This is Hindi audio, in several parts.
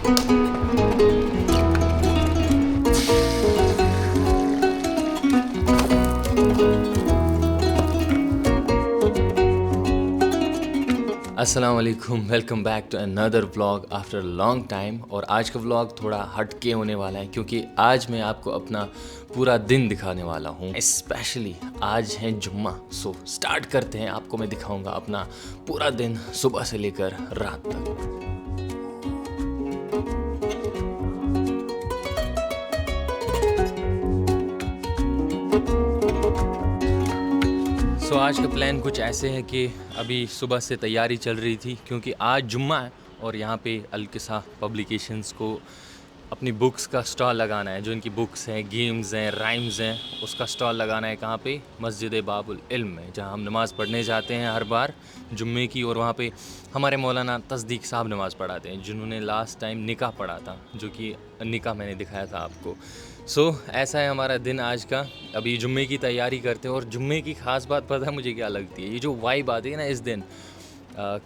अस्सलाम वालेकुम, welcome back to another vlog after long time. और आज का व्लॉग थोड़ा हटके होने वाला है क्योंकि आज मैं आपको अपना पूरा दिन दिखाने वाला हूँ। स्पेशली आज है जुम्मा, सो स्टार्ट करते हैं। आपको मैं दिखाऊंगा अपना पूरा दिन सुबह से लेकर रात तक। सो आज का प्लान कुछ ऐसे है कि अभी सुबह से तैयारी चल रही थी क्योंकि आज जुम्मा है और यहाँ पे अल-किसा पब्लिकेशंस को अपनी बुक्स का स्टॉल लगाना है। जो इनकी बुक्स हैं, गेम्स हैं, राइम्स हैं, उसका स्टॉल लगाना है। कहाँ पे? मस्जिद बाबुल इल्म में, जहाँ हम नमाज़ पढ़ने जाते हैं हर बार जुम्मे की। और वहाँ पे हमारे मौलाना तस्दीक साहब नमाज़ पढ़ाते हैं, जिन्होंने लास्ट टाइम निकाह पढ़ा था, जो कि निकाह मैंने दिखाया था आपको। सो ऐसा है हमारा दिन आज का। अभी जुम्मे की तैयारी करते हैं। और जुम्मे की ख़ास बात पता है मुझे क्या लगती है? ये जो वाइब आती है ना इस दिन,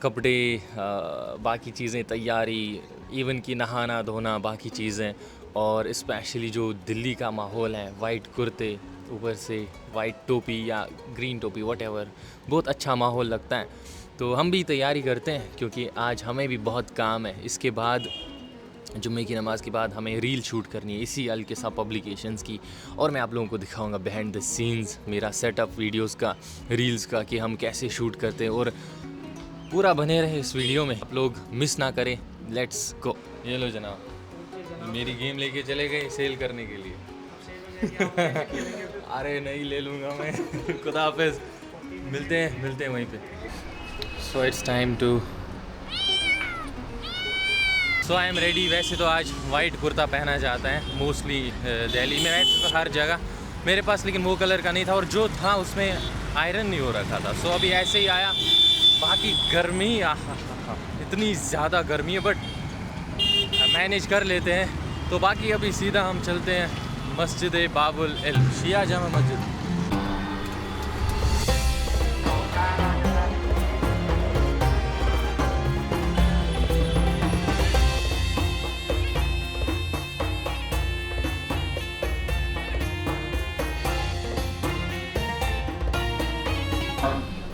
कपड़े, बाकी चीज़ें, तैयारी, इवन कि नहाना धोना, बाकी चीज़ें, और स्पेशली जो दिल्ली का माहौल है, वाइट कुर्ते, ऊपर से वाइट टोपी या ग्रीन टोपी, व्हाटएवर, बहुत अच्छा माहौल लगता है। तो हम भी तैयारी करते हैं क्योंकि आज हमें भी बहुत काम है। इसके बाद जुम्मे की नमाज़ के बाद हमें रील शूट करनी है इसी अल-किसा पब्लिकेशंस की। और मैं आप लोगों को दिखाऊंगा बिहाइंड द सीन्स मेरा सेटअप वीडियोस का, रील्स का, कि हम कैसे शूट करते हैं। और पूरा बने रहे इस वीडियो में, आप लोग मिस ना करें। Let's go. ये लो जनाब, मेरी गेम लेके चले गए सेल करने के लिए। अरे नहीं, ले लूँगा मैं। खुदा हाफिज़, मिलते हैं वहीं पे। So it's time to I am ready. वैसे तो आज वाइट कुर्ता पहना जाता है मोस्टली दिल्ली में, वैसे तो हर जगह मेरे पास, लेकिन वो कलर का नहीं था और जो था उसमें आयरन नहीं हो रखा था। सो अभी ऐसे ही आया। बाकी गर्मी, इतनी ज़्यादा गर्मी है, बट मैनेज कर लेते हैं। तो बाकी अभी सीधा हम चलते हैं मस्जिद बाबुल इल्म, शिया जामा मस्जिद।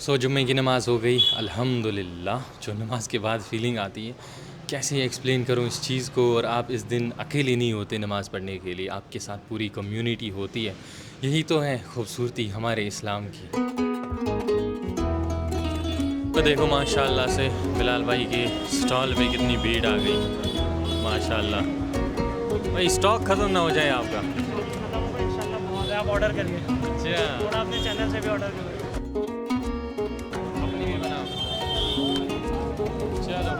सो जुम्मे की नमाज़ हो गई अल्हम्दुलिल्लाह। जो नमाज के बाद फीलिंग आती है, कैसे एक्सप्लेन करूँ इस चीज़ को। और आप इस दिन अकेले नहीं होते नमाज़ पढ़ने के लिए, आपके साथ पूरी कम्युनिटी होती है। यही तो है खूबसूरती हमारे इस्लाम की। तो देखो माशाल्लाह से बिलाल भाई के स्टॉल पे कितनी भीड़ आ गई। माशाल्लाह भाई, स्टॉक ख़त्म ना हो जाए आपका। आप ऑर्डर करिए। अच्छा, थोड़ा अपने चैनल से भी ऑर्डर करिए। अपनी भी बनाओ। चलो,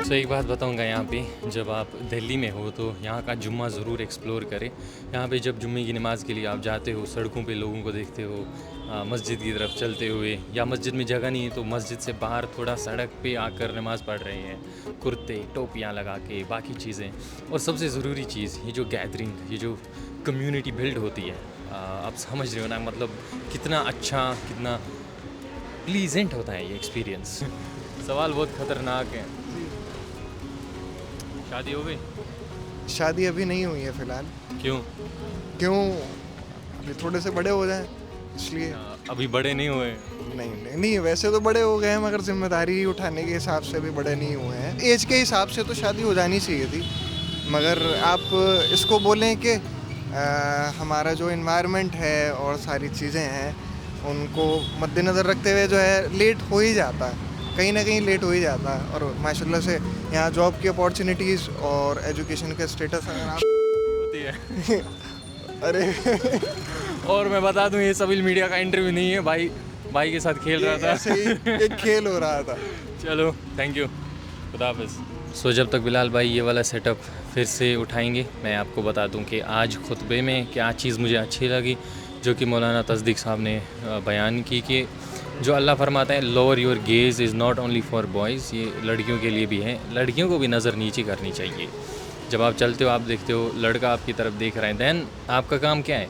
तो एक बात बताऊंगा, यहाँ पे जब आप दिल्ली में हो तो यहाँ का जुम्मा ज़रूर एक्सप्लोर करें। यहाँ पे जब जुम्मे की नमाज़ के लिए आप जाते हो, सड़कों पे लोगों को देखते हो मस्जिद की तरफ चलते हुए, या मस्जिद में जगह नहीं है तो मस्जिद से बाहर थोड़ा सड़क पे आकर नमाज़ पढ़ रहे हैं, कुर्ते टोपियाँ लगा के, बाकी चीज़ें। और सबसे ज़रूरी चीज़, ये जो गैदरिंग, ये जो कम्युनिटी बिल्ड होती है, आप समझ रहे हो ना, मतलब कितना अच्छा, कितना प्लीजेंट होता है ये एक्सपीरियंस। सवाल बहुत ख़तरनाक है। शादी हो गई? शादी अभी नहीं हुई है फ़िलहाल। क्यों? अभी थोड़े से बड़े हो जाएं इसलिए। अभी बड़े नहीं हुए? नहीं, वैसे तो बड़े हो गए हैं, मगर जिम्मेदारी उठाने के हिसाब से भी बड़े नहीं हुए हैं। एज के हिसाब से तो शादी हो जानी चाहिए थी, मगर आप इसको बोलें कि हमारा जो इन्वायरमेंट है और सारी चीज़ें हैं, उनको मद्देनज़र रखते हुए जो है लेट हो ही जाता है, कहीं ना कहीं लेट हो ही जाता है। और माशाल्लाह से यहाँ जॉब की अपॉर्चुनिटीज़ और एजुकेशन का स्टेटस होती है। अरे और मैं बता दूं, ये सभी मीडिया का इंटरव्यू नहीं है, भाई के साथ खेल रहा था। ऐसे ही एक खेल हो रहा था। चलो, थैंक यू, खुदा हाफिज़। सो जब तक बिलाल भाई ये वाला सेटअप फिर से उठाएंगे, मैं आपको बता दूं कि आज खुतबे में क्या चीज़ मुझे अच्छी लगी, जो कि मौलाना तस्दीक साहब ने बयान की कि जो अल्लाह फरमाता है, lower your gaze is not only for boys, ये लड़कियों के लिए भी है, लड़कियों को भी नज़र नीचे करनी चाहिए। जब आप चलते हो आप देखते हो लड़का आपकी तरफ देख रहा है, देन आपका काम क्या है?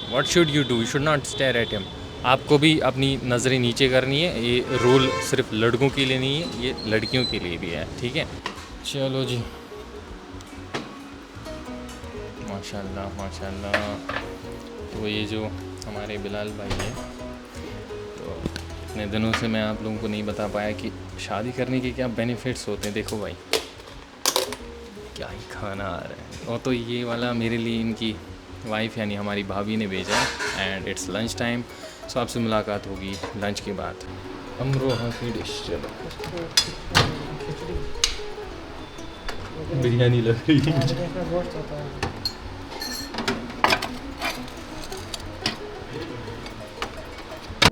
What should you do? You should not stare at him. आपको भी अपनी नज़रें नीचे करनी है। ये रूल सिर्फ लड़कों के लिए नहीं है, ये लड़कियों के लिए भी है, ठीक है? चलो जी, माशाल्लाह माशाल्लाह। तो ये जो हमारे बिलाल भाई हैं, तो इतने दिनों से मैं आप लोगों को नहीं बता पाया कि शादी करने के क्या बेनिफिट्स होते हैं। देखो भाई क्या ही खाना आ रहा है। और तो ये वाला मेरे लिए इनकी वाइफ यानी हमारी भाभी ने भेजा है एंड इट्स लंच टाइम। सो आपसे मुलाकात होगी लंच के बाद। अमरोहा की डिश, चलो बिरयानी लग रही है मुझे।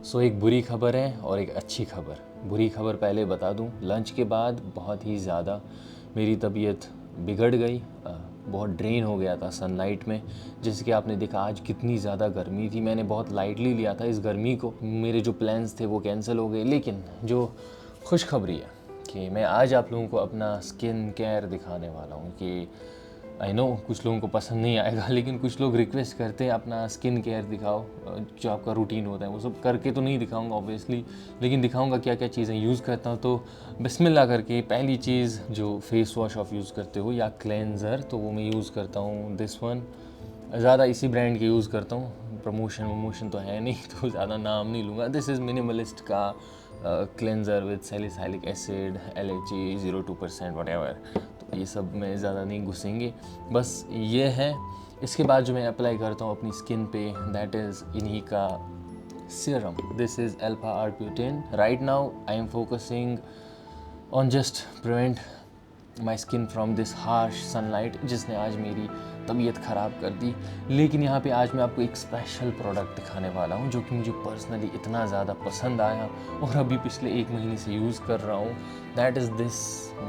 सो एक बुरी खबर है और एक अच्छी खबर। बुरी खबर पहले बता दूं, लंच के बाद बहुत ही ज़्यादा मेरी तबीयत बिगड़ गई, बहुत ड्रेन हो गया था सनलाइट में। जैसे कि आपने देखा आज कितनी ज़्यादा गर्मी थी, मैंने बहुत लाइटली लिया था इस गर्मी को। मेरे जो प्लान्स थे वो कैंसिल हो गए। लेकिन जो खुशखबरी है कि मैं आज आप लोगों को अपना स्किन केयर दिखाने वाला हूँ। कि आई नो कुछ लोगों को पसंद नहीं आएगा, लेकिन कुछ लोग रिक्वेस्ट करते हैं अपना स्किन केयर दिखाओ, जो आपका रूटीन होता है। वो सब करके तो नहीं दिखाऊंगा ऑब्वियसली, लेकिन दिखाऊंगा क्या क्या चीज़ें यूज़ करता हूँ। तो बिस्मिल्लाह करके पहली चीज़, जो फेस वॉश आप यूज़ करते हो या क्लेंजर, तो वो मैं यूज़ करता हूँ दिस वन। ज़्यादा इसी ब्रांड के यूज़ करता हूँ, प्रमोशन तो है नहीं तो ज़्यादा नाम नहीं लूँगा। दिस इज़ मिनिमलिस्ट का cleanser with salicylic acid, LHA 0.2% whatever. तो ये सब में ज़्यादा नहीं घुसेंगे, बस ये है। इसके बाद जो मैं अप्लाई करता हूँ अपनी स्किन पे, दैट इज़ इन्हीं का serum. This is alpha arbutin. Right now I am focusing on just prevent my skin from this harsh sunlight, जिसने आज मेरी तबीयत ख़राब कर दी। लेकिन यहाँ पे आज मैं आपको एक स्पेशल प्रोडक्ट दिखाने वाला हूँ जो कि मुझे पर्सनली इतना ज़्यादा पसंद आया और अभी पिछले 1 महीने से यूज़ कर रहा हूँ। That is this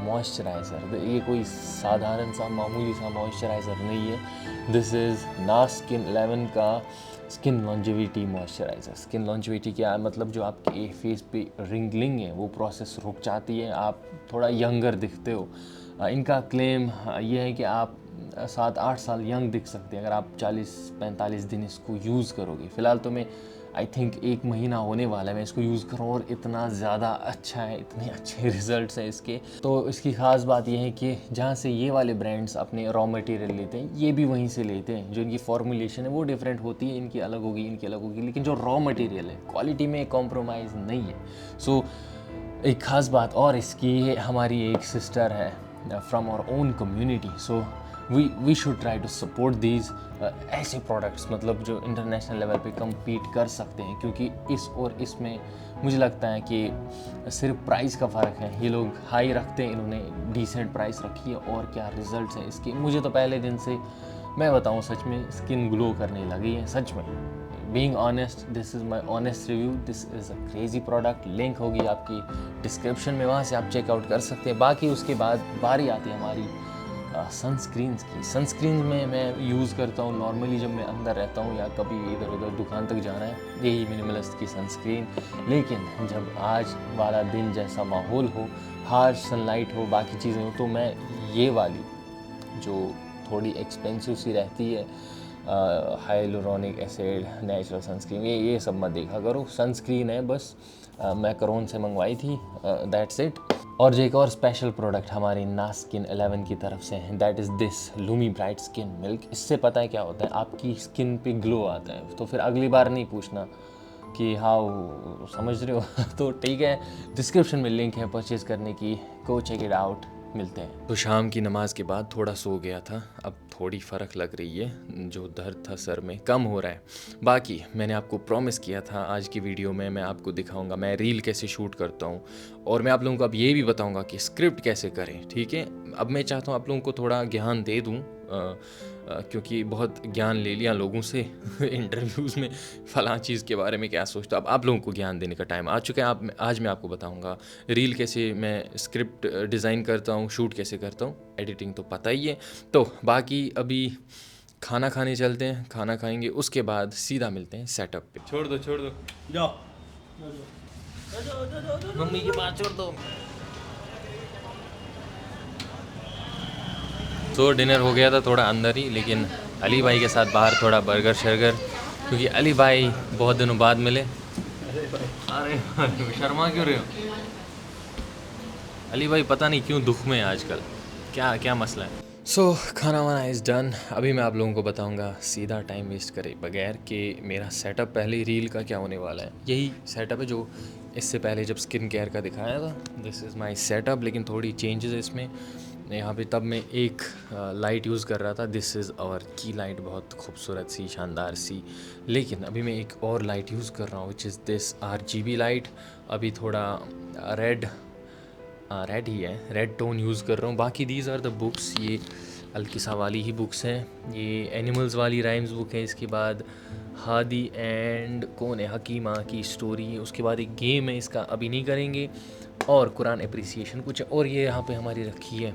moisturiser. ये कोई साधारण सा मामूली सा मॉइस्चराइज़र नहीं है। दिस इज़ नास्किन 11 का skin longevity moisturiser. Skin longevity क्या है? मतलब जो आपके फेस पे रिंगलिंग है वो प्रोसेस रुक जाती है, आप थोड़ा यंगर दिखते हो। इनका क्लेम ये है कि आप 7-8 साल यंग दिख सकते हैं अगर आप 40-45 दिन इसको यूज़ करोगे। फ़िलहाल तो मैं आई थिंक 1 महीना होने वाला है मैं इसको यूज़ कर रहा हूँ और इतना ज़्यादा अच्छा है, इतने अच्छे रिज़ल्ट्स हैं इसके। तो इसकी ख़ास बात यह है कि जहाँ से ये वाले ब्रांड्स अपने रॉ मटेरियल लेते हैं, ये भी वहीं से लेते हैं। जो इनकी फॉर्मुलेशन है वो डिफरेंट होती है, इनकी अलग होगी, इनकी अलग होगी, लेकिन जो रॉ मटेरियल है क्वालिटी में कॉम्प्रोमाइज़ नहीं है। सो एक ख़ास बात और इसकी है, हमारी एक सिस्टर है from our own community, so we should try to support these ऐसे प्रोडक्ट्स, मतलब जो इंटरनेशनल लेवल पे कम्पीट कर सकते हैं। क्योंकि इस और इसमें मुझे लगता है कि सिर्फ प्राइस का फ़र्क है। ये लोग हाई रखते हैं, इन्होंने डिसेंट प्राइस रखी है और क्या रिज़ल्ट्स हैं इसके। मुझे तो पहले दिन से मैं बताऊं सच में स्किन ग्लो करने लगी है, सच में। Being honest, this is my honest review. This is a crazy product. Link होगी आपकी डिस्क्रिप्शन में, वहाँ से आप चेकआउट कर सकते हैं। बाकी उसके बाद बारी आती है हमारी सनस्क्रीन्स की। सनस्क्रीन में मैं यूज़ करता हूँ नॉर्मली जब मैं अंदर रहता हूँ या कभी इधर उधर दुकान तक जाना है, यही मिनिमलिस्ट की सनस्क्रीन। लेकिन जब आज वाला दिन जैसा माहौल हो, हार्श सनलाइट हो, बाकी चीज़ें हो, तो मैं ये वाली जो थोड़ी एक्सपेंसिव सी रहती है, हाइलुरोनिक एसिड नेचुरल सनस्क्रीन, ये सब मत देखा करो। सनस्क्रीन है बस, मैकरोन से मंगवाई थी, दैट्स इट। और जो एक और स्पेशल प्रोडक्ट हमारी नास्किन 11 की तरफ से है, that is this Lumi bright skin milk. इससे पता है क्या होता है, आपकी स्किन पे ग्लो आता है। तो फिर अगली बार नहीं पूछना कि हाउ, समझ रहे हो तो ठीक है, डिस्क्रिप्शन में लिंक है परचेज़ करने की, गो चेक इट आउट। मिलते हैं। तो शाम की नमाज़ के बाद थोड़ा सो गया था, अब थोड़ी फ़र्क लग रही है, जो दर्द था सर में कम हो रहा है। बाकी मैंने आपको प्रॉमिस किया था आज की वीडियो में मैं आपको दिखाऊंगा मैं रील कैसे शूट करता हूँ, और मैं आप लोगों को अब ये भी बताऊंगा कि स्क्रिप्ट कैसे करें। ठीक है, अब मैं चाहता हूँ आप लोगों को थोड़ा ज्ञान दे दूँ, क्योंकि बहुत ज्ञान ले लिया लोगों से इंटरव्यूज़ में, फ़लाँ चीज़ के बारे में क्या सोचता। अब आप लोगों को ज्ञान देने का टाइम आ चुका है। आज मैं आपको बताऊंगा रील कैसे मैं स्क्रिप्ट डिज़ाइन करता हूँ, शूट कैसे करता हूँ, एडिटिंग तो पता ही है। तो बाकी अभी खाना खाने चलते हैं, खाना खाएंगे, उसके बाद सीधा मिलते हैं सेटअप पे। छोड़ दो जाओ, मम्मी की बात छोड़ दो। तो डिनर हो गया था थोड़ा अंदर ही, लेकिन अली भाई के साथ बाहर थोड़ा बर्गर शर्गर, क्योंकि अली भाई बहुत दिनों बाद मिले। अरे शर्मा क्यों रहे हो अली भाई? पता नहीं क्यों दुख में है आजकल, क्या मसला है। सो खाना वाना इज़ डन। अभी मैं आप लोगों को बताऊंगा सीधा टाइम वेस्ट करे बगैर कि मेरा सेटअप पहले रील का क्या होने वाला है। यही सेटअप है जो इससे पहले जब स्किन केयर का दिखाया था। दिस इज़ माय सेटअप, लेकिन थोड़ी चेंजेस है इसमें। यहाँ पे तब मैं एक लाइट यूज़ कर रहा था। दिस इज़ आवर की लाइट, बहुत खूबसूरत सी, शानदार सी। लेकिन अभी मैं एक और लाइट यूज़ कर रहा हूँ which is this RGB light. अभी थोड़ा रेड ही है, रेड टोन यूज़ कर रहा हूँ। बाकी दीज आर द बुक्स, ये अलकिसा वाली ही बुक्स हैं। ये एनिमल्स वाली राइम्स बुक है। इसके बाद हादी एंड कौन है, हकीमा की स्टोरी है। उसके बाद एक गेम है, इसका अभी नहीं करेंगे। और कुरान एप्रिसिएशन कुछ है। और ये यहाँ पे हमारी रखी है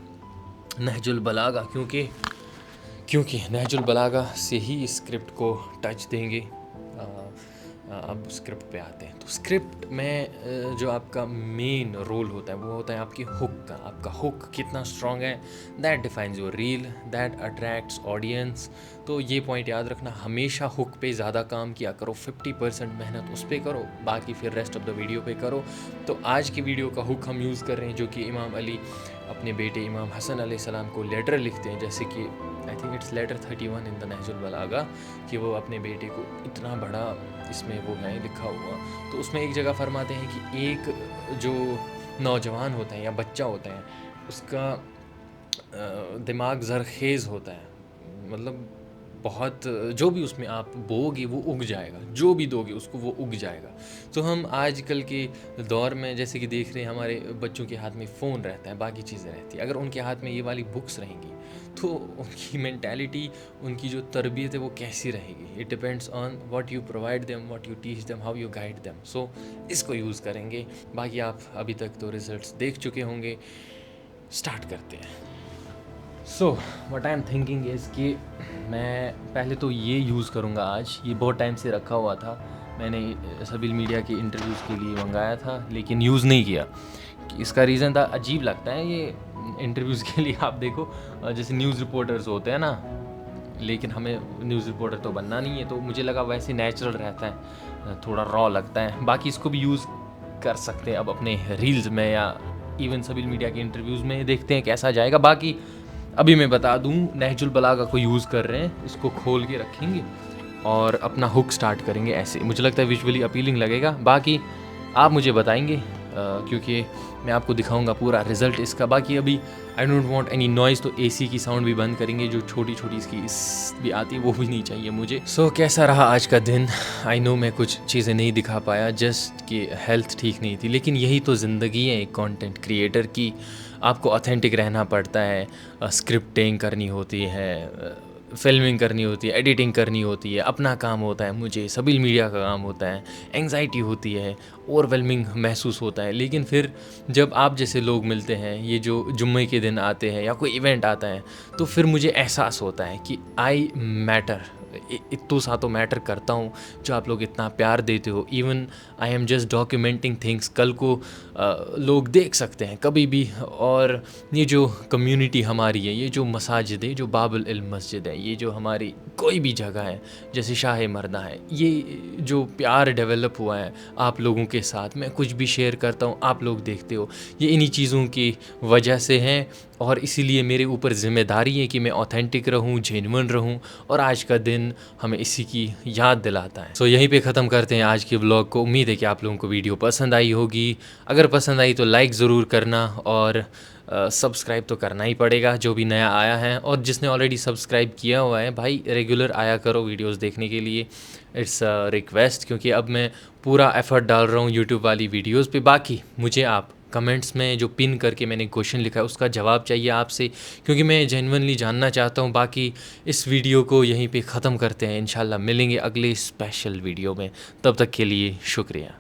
नहजुल बलागा, क्योंकि नहजुल बलागा से ही स्क्रिप्ट को टच देंगे। अब स्क्रिप्ट पे आते हैं। तो स्क्रिप्ट में जो आपका मेन रोल होता है वो होता है आपकी हुक का। आपका हुक कितना स्ट्रॉन्ग है, that defines your reel, that attracts audience. तो ये पॉइंट याद रखना, हमेशा हुक पे ज़्यादा काम किया करो। 50% मेहनत उस पर करो, बाकी फिर रेस्ट ऑफ द वीडियो पे करो। तो आज की वीडियो का हुक हम यूज़ कर रहे हैं, जो कि इमाम अली अपने बेटे इमाम हसन अलैहिस्सलाम को लेटर लिखते हैं। जैसे कि I think it's letter 31 in the Nahjul Balagha, कि वो अपने बेटे को इतना बड़ा इसमें वो है लिखा हुआ। तो उसमें एक जगह फरमाते हैं कि एक जो नौजवान होता है या बच्चा होता है, उसका दिमाग ज़रखेज़ होता है, मतलब बहुत, जो भी उसमें आप बोगे वो उग जाएगा, जो भी दोगे उसको वो उग जाएगा। तो हम आजकल के दौर में जैसे कि देख रहे हैं, हमारे बच्चों के हाथ में फ़ोन रहता है, बाकी चीज़ें रहती है। अगर उनके हाथ में ये वाली बुक्स रहेंगी तो उनकी मेंटालिटी, उनकी जो तरबियत है वो कैसी रहेगी। It depends on what you provide them, what you teach them, how you guide them. So इसको यूज़ करेंगे। बाकी आप अभी तक तो रिजल्ट्स देख चुके होंगे। स्टार्ट करते हैं। So what I am thinking is कि मैं पहले तो ये यूज़ करूँगा आज। ये बहुत टाइम से रखा हुआ था, मैंने सबील मीडिया के इंटरव्यूज़ के लिए मंगाया था, लेकिन यूज़ नहीं किया। इसका रीज़न था, अजीब लगता है ये इंटरव्यूज़ के लिए। आप देखो जैसे न्यूज़ रिपोर्टर्स होते हैं ना, लेकिन हमें न्यूज़ रिपोर्टर तो बनना नहीं है, तो मुझे लगा वैसे नेचुरल रहता है, थोड़ा रॉ लगता है। बाकी इसको भी यूज़ कर सकते हैं अब अपने रील्स में, या इवन सबील मीडिया के इंटरव्यूज़ में। देखते हैं कैसा जाएगा। बाकी अभी मैं बता दूं, नहजुल बलागा को यूज़ कर रहे हैं। इसको खोल के रखेंगे और अपना हुक स्टार्ट करेंगे ऐसे। मुझे लगता है विजुअली अपीलिंग लगेगा। बाकी आप मुझे बताएंगे, क्योंकि मैं आपको दिखाऊंगा पूरा रिज़ल्ट इसका। बाकी अभी I don't want any noise, तो AC की साउंड भी बंद करेंगे। जो छोटी छोटी इसकी इस भी आती है वो भी नहीं चाहिए मुझे। सो कैसा रहा आज का दिन? आई नो मैं कुछ चीज़ें नहीं दिखा पाया, जस्ट कि हेल्थ ठीक नहीं थी, लेकिन यही तो ज़िंदगी है एक कंटेंट क्रिएटर की। आपको ऑथेंटिक रहना पड़ता है, स्क्रिप्टिंग करनी होती है, फिल्मिंग करनी होती है, एडिटिंग करनी होती है, अपना काम होता है, मुझे सबील मीडिया का काम होता है, एंग्जाइटी होती है, ओवरवेलमिंग महसूस होता है। लेकिन फिर जब आप जैसे लोग मिलते हैं, ये जो जुम्मे के दिन आते हैं या कोई इवेंट आता है, तो फिर मुझे एहसास होता है कि आई मैटर, इतना सा तो मैटर करता हूँ, जो आप लोग इतना प्यार देते हो। Even I am just documenting things, कल को लोग देख सकते हैं कभी भी। और ये जो कम्युनिटी हमारी है, ये जो मसाजिद है, जो बाबुल इल्म मस्जिद है, ये जो हमारी कोई भी जगह है, जैसे शाह मर्दा है, ये जो प्यार डेवलप हुआ है आप लोगों के साथ, मैं कुछ भी शेयर करता हूँ आप लोग देखते हो, ये इन्हीं चीज़ों की वजह से हैं। और इसीलिए मेरे ऊपर ज़िम्मेदारी है कि मैं ऑथेंटिक रहूं, जेन्युइन रहूं, और आज का दिन हमें इसी की याद दिलाता है। सो यहीं पे ख़त्म करते हैं आज के व्लॉग को। उम्मीद है कि आप लोगों को वीडियो पसंद आई होगी। अगर पसंद आई तो लाइक ज़रूर करना, और सब्सक्राइब तो करना ही पड़ेगा जो भी नया आया है। और जिसने ऑलरेडी सब्सक्राइब किया हुआ है भाई, रेगुलर आया करो वीडियोस देखने के लिए, इट्स रिक्वेस्ट, क्योंकि अब मैं पूरा एफर्ट डाल रहा हूँ यूट्यूब वाली वीडियोस पे। बाकी मुझे आप कमेंट्स में जो पिन करके मैंने क्वेश्चन लिखा है उसका जवाब चाहिए आपसे, क्योंकि मैं जेन्युइनली जानना चाहता हूँ। बाकी इस वीडियो को यहीं पे ख़त्म करते हैं, इंशाल्लाह मिलेंगे अगले स्पेशल वीडियो में। तब तक के लिए शुक्रिया।